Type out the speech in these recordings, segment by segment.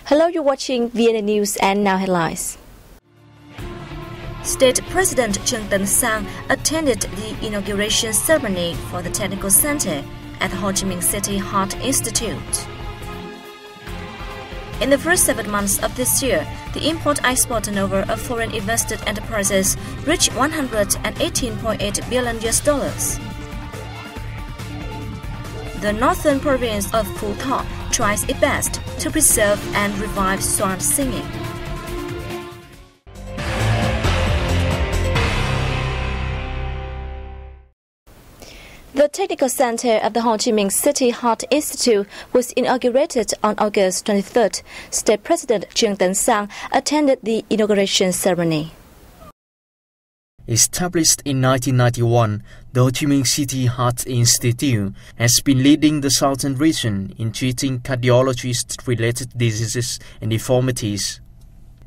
Hello, you're watching VNA News and now headlines. State President Trương Tấn Sang attended the inauguration ceremony for the Technical Center at the Ho Chi Minh City Heart Institute. In the first 7 months of this year, the import-export turnover of foreign invested enterprises reached $118.8 billion. The northern province of Phu Thọ tries its best to preserve and revive swan singing. The Technical Center of the Ho Chi Minh City Heart Institute was inaugurated on August 23rd. State President Trương Tấn Sang attended the inauguration ceremony. Established in 1991, the Ho Chi Minh City Heart Institute has been leading the southern region in treating cardiologist-related diseases and deformities.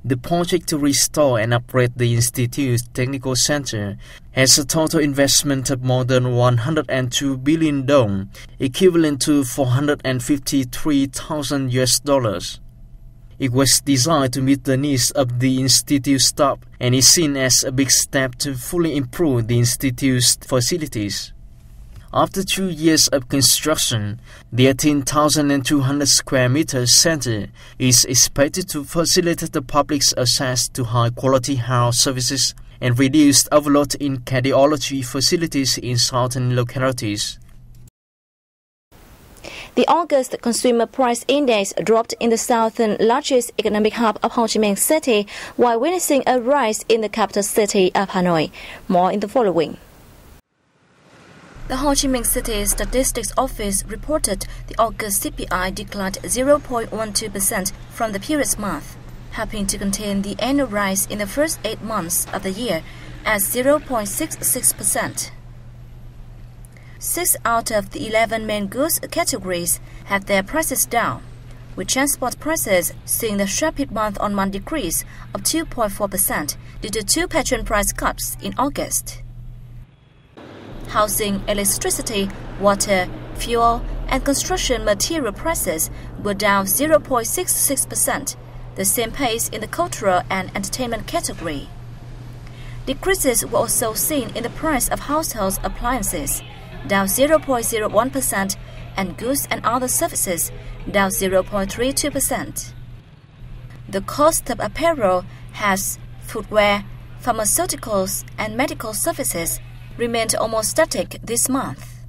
The project to restore and upgrade the Institute's Technical Center has a total investment of more than 102 billion dong, equivalent to $453,000. It was designed to meet the needs of the Institute staff and is seen as a big step to fully improve the Institute's facilities. After 2 years of construction, the 18,200 square meter center is expected to facilitate the public's access to high-quality health services and reduce overload in cardiology facilities in southern localities. The August Consumer Price Index dropped in the southern largest economic hub of Ho Chi Minh City, while witnessing a rise in the capital city of Hanoi. More in the following. The Ho Chi Minh City Statistics Office reported the August CPI declined 0.12% from the previous month, helping to contain the annual rise in the first 8 months of the year at 0.66%. 6 out of the 11 main goods categories have their prices down, with transport prices seeing the sharp month-on-month decrease of 2.4% due to 2 petrol price cuts in August. Housing, electricity, water, fuel, and construction material prices were down 0.66%, the same pace in the cultural and entertainment category. Decreases were also seen in the price of household appliances, down 0.01%, and goods and other services, down 0.32%. The cost of apparel, hats, footwear, pharmaceuticals, and medical services remained almost static this month.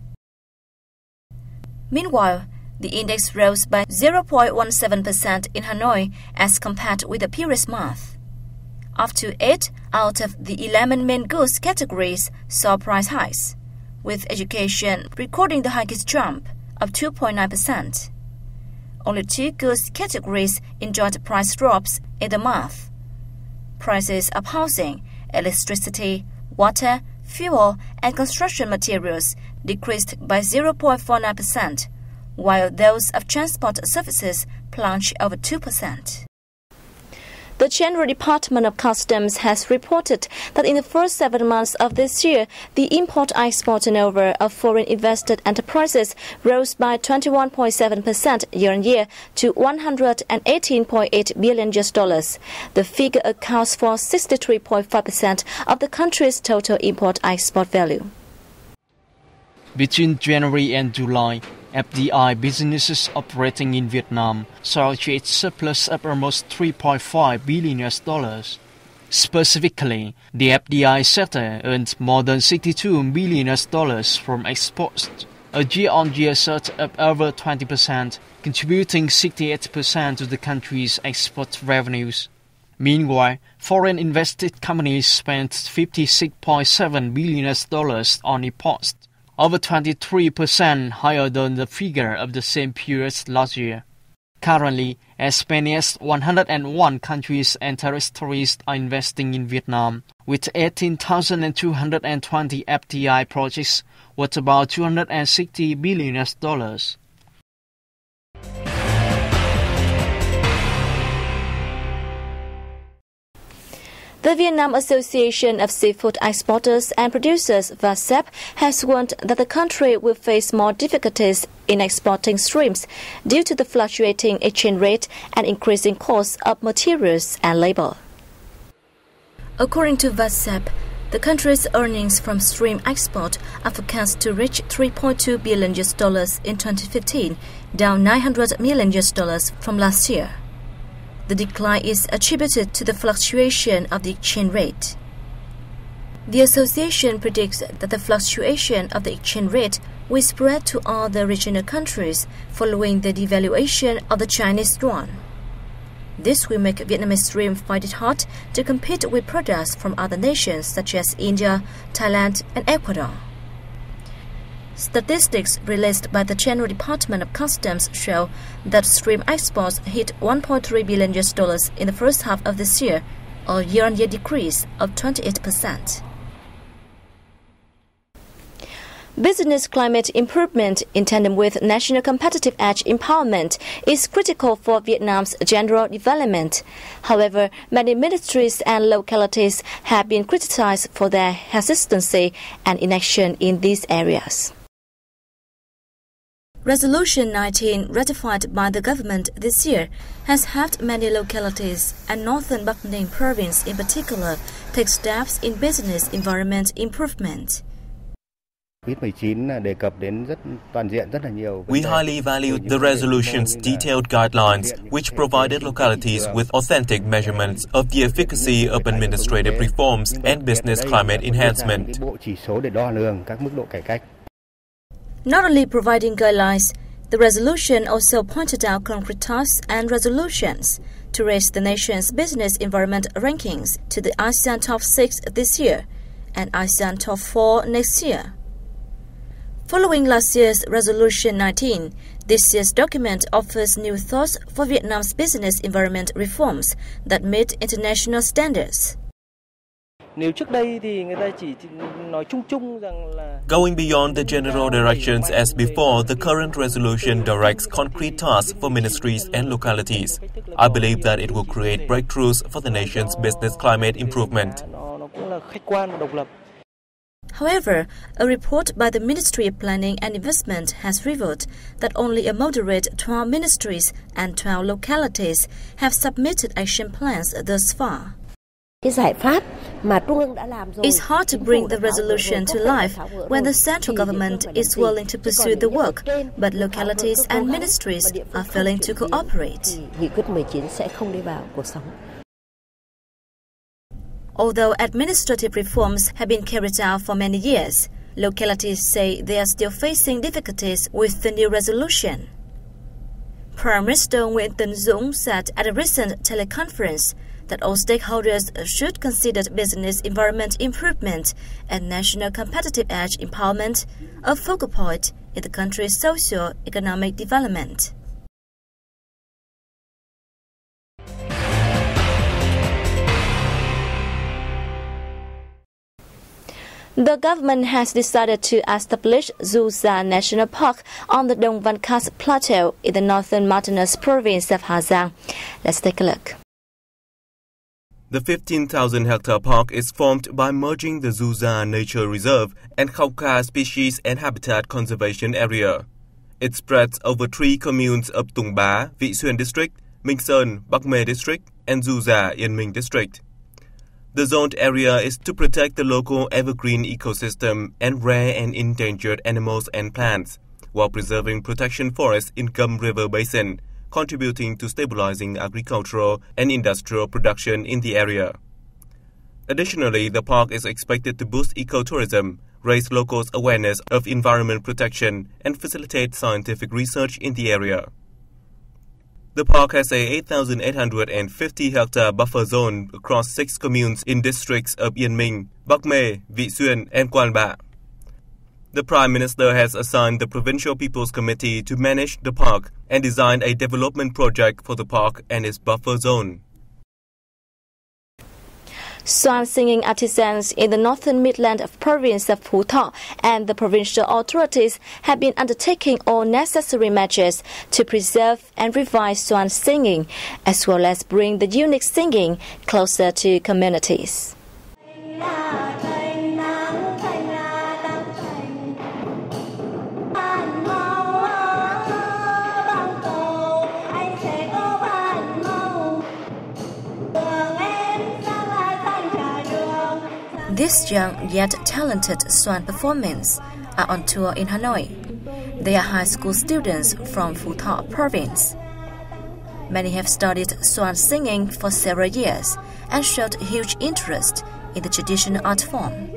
Meanwhile, the index rose by 0.17% in Hanoi as compared with the previous month. Up to 8 out of the 11 main goods categories saw price hikes, with education recording the highest jump of 2.9%. Only 2 goods categories enjoyed price drops in the month. Prices of housing, electricity, water, fuel, and construction materials decreased by 0.49%, while those of transport services plunged over 2%. The General Department of Customs has reported that in the first 7 months of this year, the import-export turnover of foreign invested enterprises rose by 21.7% year-on-year to $118.8 billion. The figure accounts for 63.5% of the country's total import-export value. Between January and July, FDI businesses operating in Vietnam saw a surplus of almost $3.5 billion. Specifically, the FDI sector earned more than $62 million from exports, a year-on-year surge of over 20%, contributing 68% to the country's export revenues. Meanwhile, foreign invested companies spent $56.7 billion on imports, over 23% higher than the figure of the same period last year. Currently, as many as 101 countries and territories are investing in Vietnam, with 18,220 FDI projects worth about $260 billion. The Vietnam Association of Seafood Exporters and Producers (VASEP) has warned that the country will face more difficulties in exporting shrimps due to the fluctuating exchange rate and increasing costs of materials and labor. According to VASEP, the country's earnings from shrimp export are forecast to reach $3.2 billion in 2015, down $900 million from last year. The decline is attributed to the fluctuation of the exchange rate. The association predicts that the fluctuation of the exchange rate will spread to all the regional countries following the devaluation of the Chinese yuan. This will make Vietnamese shrimp find it hard to compete with products from other nations such as India, Thailand, and Ecuador. Statistics released by the General Department of Customs show that shrimp exports hit $1.3 billion in the first half of this year, a year-on-year decrease of 28%. Business climate improvement in tandem with national competitive edge empowerment is critical for Vietnam's general development. However, many ministries and localities have been criticized for their hesitancy and inaction in these areas. Resolution 19, ratified by the government this year, has helped many localities and Northern Bắc Ninh province in particular take steps in business environment improvement. We highly valued the resolution's detailed guidelines, which provided localities with authentic measurements of the efficacy of administrative reforms and business climate enhancement. Not only providing guidelines, the resolution also pointed out concrete tasks and resolutions to raise the nation's business environment rankings to the ASEAN Top 6 this year and ASEAN Top 4 next year. Following last year's Resolution 19, this year's document offers new thoughts for Vietnam's business environment reforms that meet international standards. Going beyond the general directions as before, the current resolution directs concrete tasks for ministries and localities. I believe that it will create breakthroughs for the nation's business climate improvement. However, a report by the Ministry of Planning and Investment has revealed that only a moderate 12 ministries and 12 localities have submitted action plans thus far. It's hard to bring the resolution to life when the central government is willing to pursue the work, but localities and ministries are failing to cooperate. Although administrative reforms have been carried out for many years, localities say they are still facing difficulties with the new resolution. Prime Minister Nguyễn Tấn Dũng said at a recent teleconference that all stakeholders should consider business environment improvement and national competitive edge empowerment a focal point in the country's socio-economic development. The government has decided to establish Du Gia National Park on the Dong Văn Cát Plateau in the northern mountainous province of Hà Giang. Let's take a look. The 15,000-hectare park is formed by merging the Du Gia Nature Reserve and Khao Kha Species and Habitat Conservation Area. It spreads over 3 communes of Tung Bá, Vị Xuyên District, Minh Sơn, Bắc Mê District, and Du Gia, Yên Minh District. The zoned area is to protect the local evergreen ecosystem and rare and endangered animals and plants, while preserving protection forests in Cam River Basin, contributing to stabilizing agricultural and industrial production in the area. Additionally, the park is expected to boost ecotourism, raise locals' awareness of environment protection, and facilitate scientific research in the area. The park has a 8,850-hectare buffer zone across 6 communes in districts of Yên Minh, Bắc Mê, Vị Xuyên, and Quan Bạ. The Prime Minister has assigned the Provincial People's Committee to manage the park and design a development project for the park and its buffer zone. Swan singing artisans in the northern Midland province of Phú Thọ and the provincial authorities have been undertaking all necessary measures to preserve and revive swan singing, as well as bring the unique singing closer to communities. These young yet talented swan performers are on tour in Hanoi. They are high school students from Phú Thọ province. Many have studied swan singing for several years and showed huge interest in the traditional art form.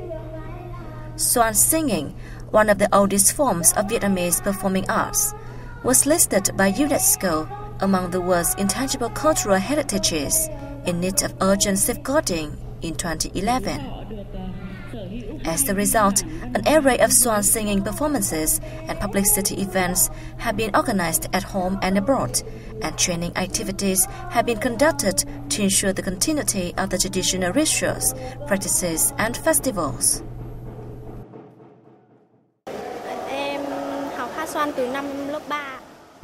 Swan singing, one of the oldest forms of Vietnamese performing arts, was listed by UNESCO among the world's intangible cultural heritages in need of urgent safeguarding in 2011. As a result, an array of swan singing performances and publicity events have been organized at home and abroad, and training activities have been conducted to ensure the continuity of the traditional rituals, practices, and festivals.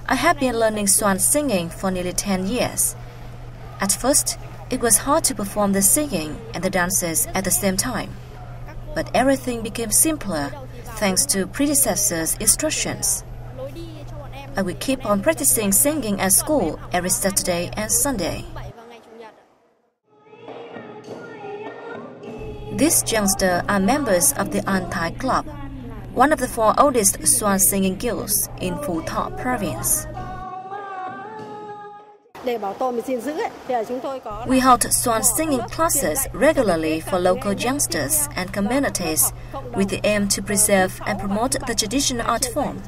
I have been learning swan singing for nearly 10 years. At first, it was hard to perform the singing and the dances at the same time. But everything became simpler thanks to predecessors' instructions. I will keep on practicing singing at school every Saturday and Sunday. These youngsters are members of the An Thai Club, one of the 4 oldest swan singing guilds in Phú Thọ province. We hold swan singing classes regularly for local youngsters and communities with the aim to preserve and promote the traditional art form.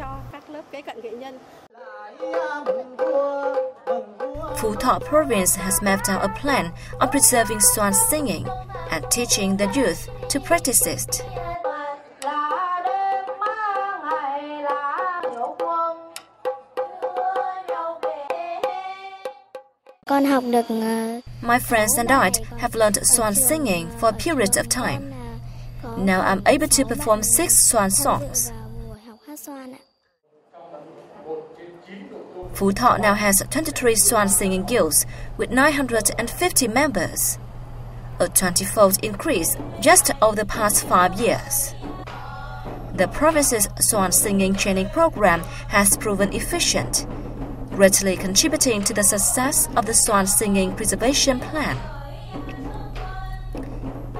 Phú Thọ province has mapped out a plan on preserving swan singing and teaching the youth to practice it. My friends and I have learned swan singing for a period of time. Now I'm able to perform 6 swan songs. Phú Thọ now has 23 swan singing guilds with 950 members, a 20-fold increase just over the past 5 years. The province's swan singing training program has proven efficient, greatly contributing to the success of the swan singing preservation plan.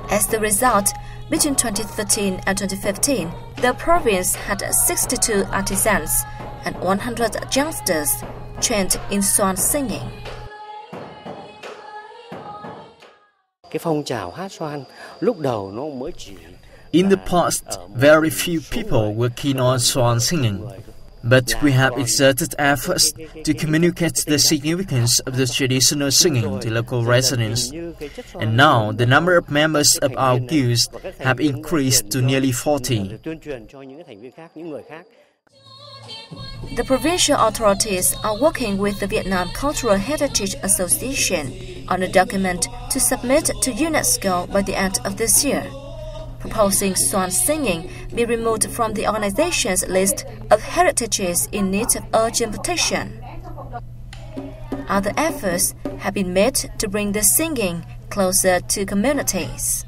As the result, between 2013 and 2015, the province had 62 artisans and 100 youngsters trained in swan singing. In the past, very few people were keen on swan singing, but we have exerted efforts to communicate the significance of the traditional singing to local residents, and now the number of members of our guilds have increased to nearly 40. The provincial authorities are working with the Vietnam Cultural Heritage Association on a document to submit to UNESCO by the end of this year, proposing swan singing be removed from the organization's list of heritages in need of urgent protection. Other efforts have been made to bring the singing closer to communities.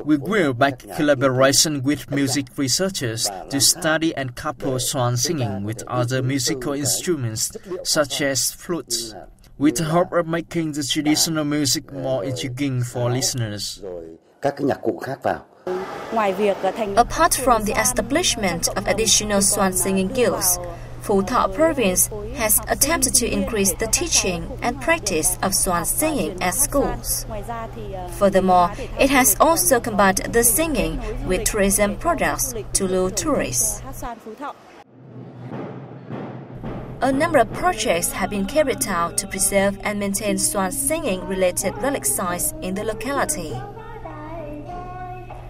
We will back collaboration with music researchers to study and couple swan singing with other musical instruments such as flutes, with the hope of making the traditional music more intriguing for listeners. Apart from the establishment of additional swan singing guilds, Phú Thọ province has attempted to increase the teaching and practice of swan singing at schools. Furthermore, it has also combined the singing with tourism products to lure tourists. A number of projects have been carried out to preserve and maintain swan singing related relic sites in the locality.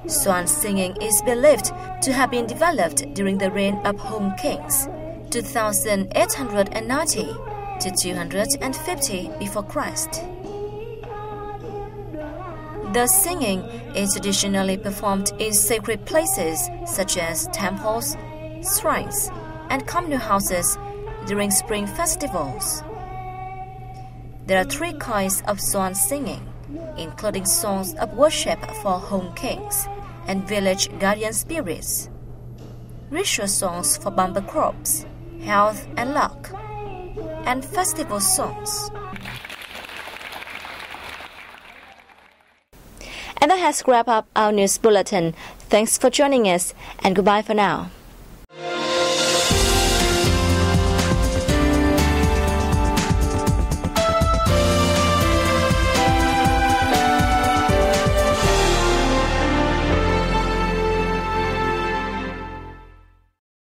Swan singing is believed to have been developed during the reign of Hung kings, 2890 to 250 before Christ. The singing is traditionally performed in sacred places such as temples, shrines, and communal houses during spring festivals. There are 3 kinds of swan singing, including songs of worship for home kings and village guardian spirits, ritual songs for bumper crops, health and luck, and festival songs. And that has wrapped up our news bulletin. Thanks for joining us, and goodbye for now.